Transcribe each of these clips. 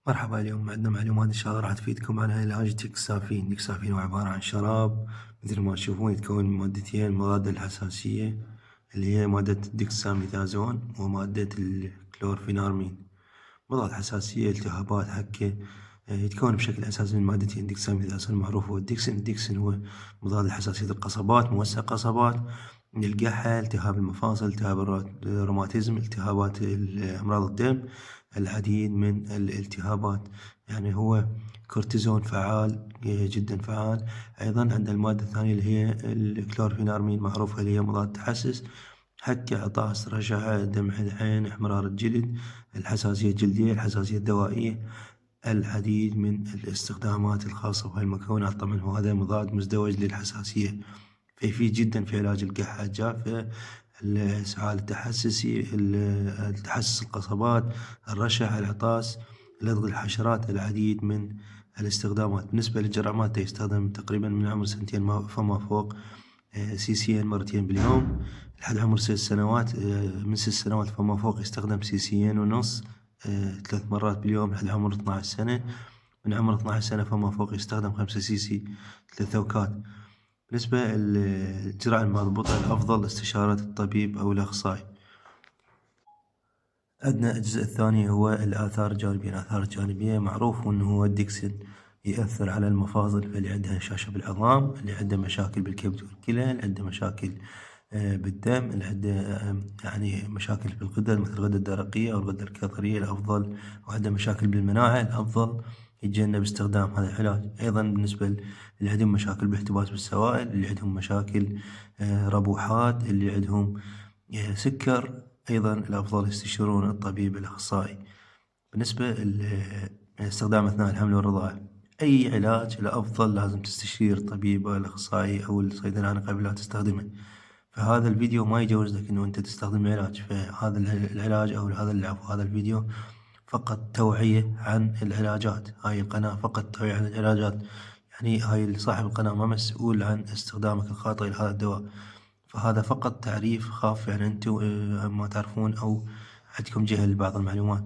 مرحبا، اليوم عندنا معلومات إن شاء الله راح تفيدكم عن علاج ديكسافين. ديكسافين هو عبارة عن شراب مثل ما تشوفون يتكون من مادتين مضادة للحساسية، اللي هي مادة الديكساميثازون ومادة الكلورفينارمين. مضاد حساسية، التهابات، حكة. يتكون بشكل أساسي من مادتين. ديكساميثازون معروف هو الديكسن. الديكسن هو مضاد لحساسية القصبات، موسع قصبات، القحة، التهاب المفاصل، التهاب الروماتيزم، التهابات أمراض الدم، العديد من الالتهابات. يعني هو كورتيزون فعال، جدا فعال. أيضا عندنا المادة الثانية اللي هي الكلورفينارمين، معروفة اللي هي مضاد تحسس، حكة، عطاس، رشحة، دمع العين، احمرار الجلد، الحساسية الجلدية، الحساسية الدوائية. العديد من الاستخدامات الخاصة بهالمكونات. طبعا هو هذا مضاد مزدوج للحساسية، فيفيد جدا في علاج القحة الجافة، الإسعال التحسسي، التحسس القصبات، الرشح، العطاس، لدغ الحشرات. العديد من الاستخدامات. بالنسبة للجرعات يستخدم تقريبا من عمر سنتين فما فوق، سيسيين مرتين باليوم. لحد عمر 6 سنوات، من 6 سنوات فما فوق يستخدم سيسيين ونص، 3 مرات باليوم لحد عمر 12 سنة. من عمر 12 سنة فما فوق يستخدم 5 سيسي 3 أوقات. بالنسبة للجرعة المضبوطة الأفضل استشارة الطبيب أو الأخصائي. عندنا الجزء الثاني هو الآثار الجانبية. الآثار الجانبية معروف أنه هو الديكسين يأثر على المفاصل، فاللي عنده هشاشة بالعظام، اللي عنده مشاكل بالكبد والكلى، اللي عنده مشاكل بالدم، اللي عنده يعني مشاكل في الغدد مثل الغدة الدرقية أو الغدة الكظرية، الأفضل. وعنده مشاكل بالمناعة، الأفضل يتجنب استخدام هذا العلاج. أيضا بالنسبة اللي عندهم مشاكل بالاحتباس بالسوائل، اللي عندهم مشاكل ربوحات، اللي عندهم سكر، أيضا الأفضل يستشيرون الطبيب الأخصائي. بالنسبة للاستخدام أثناء الحمل والرضاعة، أي علاج الأفضل لازم تستشير الطبيب أو الأخصائي أو الصيدلاني قبل لا تستخدمه. فهذا الفيديو ما يجوز لك إنه أنت تستخدم علاج، فهذا العلاج أو هذا الفيديو فقط توعية عن العلاجات. هاي القناة فقط توعية عن العلاجات، يعني هاي صاحب القناة ما مسؤول عن استخدامك الخاطئ لهذا الدواء. فهذا فقط تعريف خاف، يعني أنتم ما تعرفون أو عندكم جهل لبعض المعلومات.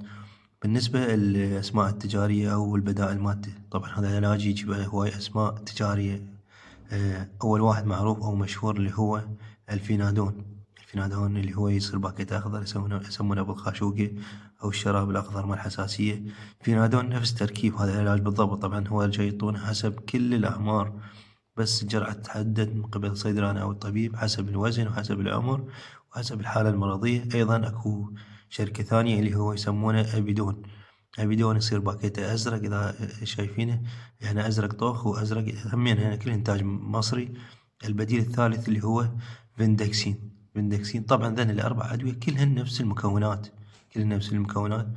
بالنسبة للأسماء التجارية أو البدائل مالته، طبعا هذا العلاج يجي بهواي أسماء تجارية. أول واحد معروف أو مشهور اللي هو الفينادون. الفينادون اللي هو يصير باكيت أخضر، يسمونه بالخاشوقي أو الشراب الأخضر مال الحساسية. فينادون نفس تركيب هذا العلاج بالضبط. طبعا هو جاي يعطونه حسب كل الأعمار، بس الجرعة تحدد من قبل الصيدلاني أو الطبيب حسب الوزن وحسب العمر وحسب الحالة المرضية. أيضا أكو شركة ثانية اللي هو يسمونه أبيدون. أبيدون يصير باكيته أزرق إذا شايفينه، يعني أزرق طوخ وأزرق همين، يعني كل إنتاج مصري. البديل الثالث اللي هو فيندكسين. فيندكسين طبعا ذن الأربع أدوية كلهن نفس المكونات، كلهن نفس المكونات.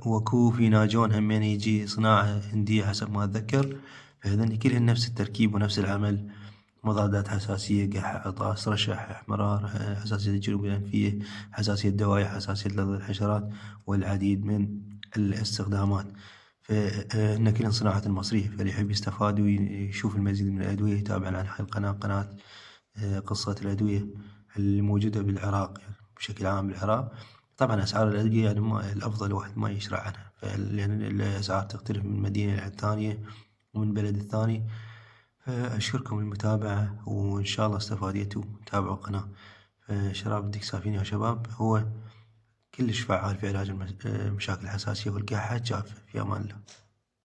وأكو فيناجون همين يجي صناعة هندية حسب ما أتذكر، فهذن كلهن نفس التركيب ونفس العمل. مضادات حساسية، قحة، عطاس، رشح، احمرار، حساسية الجيوب الأنفية، حساسية الدواء، حساسية لدغ الحشرات، والعديد من الاستخدامات. فإن كلهن صناعة المصرية، فاللي يحب يستفاد ويشوف المزيد من الأدوية يتابع عن هاي القناة، قناة قصة الأدوية الموجودة بالعراق، يعني بشكل عام بالعراق. طبعا أسعار الأدوية يعني ما الأفضل الواحد ما يشرع عنها، لأن الأسعار تختلف من مدينة للثانية ومن بلد الثاني. فأشكركم المتابعة، وإن شاء الله استفاديتوا. تابعوا القناة. شراب الديكسافين يا شباب هو كلش فعال في علاج مشاكل الحساسية والقحة الجافة. في أمان الله.